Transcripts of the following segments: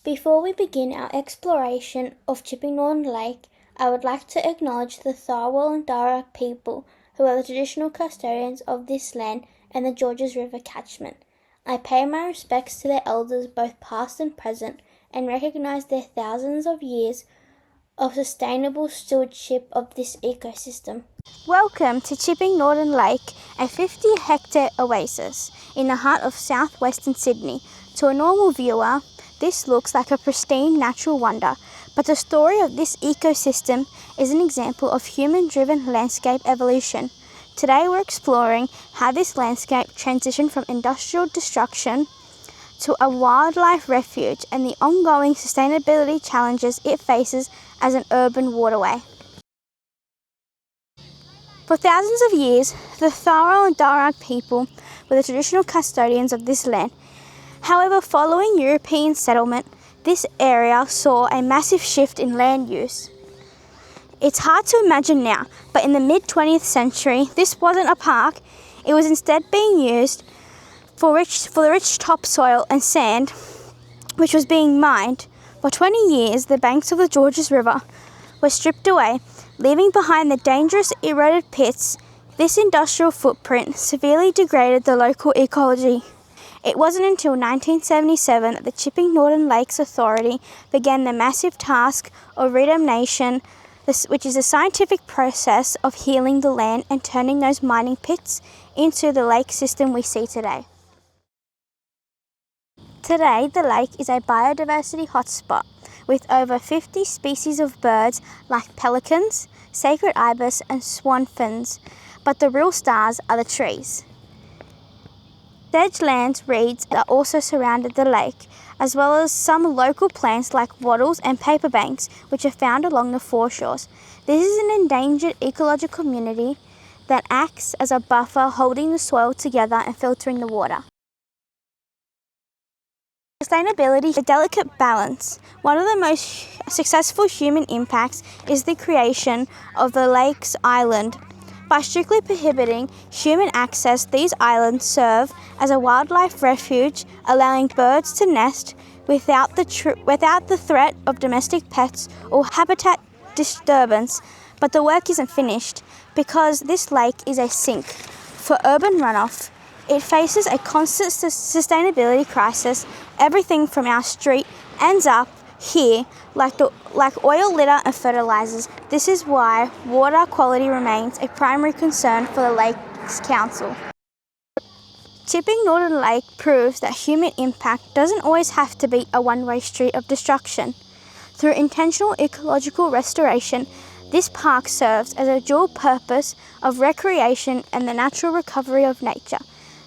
Before we begin our exploration of Chipping Norton Lake, I would like to acknowledge the Tharwal and Darug people who are the traditional custodians of this land and the Georges River catchment. I pay my respects to their elders both past and present and recognise their thousands of years of sustainable stewardship of this ecosystem. Welcome to Chipping Norton Lake, a 50-hectare oasis in the heart of southwestern Sydney. To a normal viewer, this looks like a pristine natural wonder, but the story of this ecosystem is an example of human-driven landscape evolution. Today we're exploring how this landscape transitioned from industrial destruction to a wildlife refuge and the ongoing sustainability challenges it faces as an urban waterway. For thousands of years, the Tharwal and Darug people were the traditional custodians of this land. However, following European settlement, this area saw a massive shift in land use. It's hard to imagine now, but in the mid-20th century, this wasn't a park. It was instead being used for the rich topsoil and sand, which was being mined. For 20 years, the banks of the Georges River were stripped away, leaving behind the dangerous eroded pits. This industrial footprint severely degraded the local ecology. It wasn't until 1977 that the Chipping Norton Lakes Authority began the massive task of redemnation, which is a scientific process of healing the land and turning those mining pits into the lake system we see today. Today, the lake is a biodiversity hotspot with over 50 species of birds like pelicans, sacred ibis and swan fins, but the real stars are the trees. Sedgelands reeds are also surrounded the lake, as well as some local plants like wattles and paperbanks, which are found along the foreshores. This is an endangered ecological community that acts as a buffer, holding the soil together and filtering the water. Sustainability is a delicate balance. One of the most successful human impacts is the creation of the lake's island. By strictly prohibiting human access, these islands serve as a wildlife refuge, allowing birds to nest without the threat of domestic pets or habitat disturbance. But the work isn't finished, because this lake is a sink for urban runoff. It faces a constant sustainability crisis. Everything from our street ends up here, like oil, litter and fertilizers. This is why water quality remains a primary concern for the Lakes Council. Chipping Norton Lake proves that human impact doesn't always have to be a one-way street of destruction. Through intentional ecological restoration, this park serves as a dual purpose of recreation and the natural recovery of nature.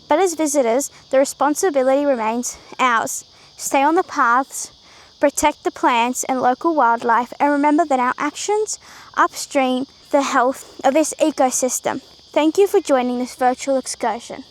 But as visitors, the responsibility remains ours. Stay on the paths, protect the plants and local wildlife, and remember that our actions upstream the health of this ecosystem. Thank you for joining this virtual excursion.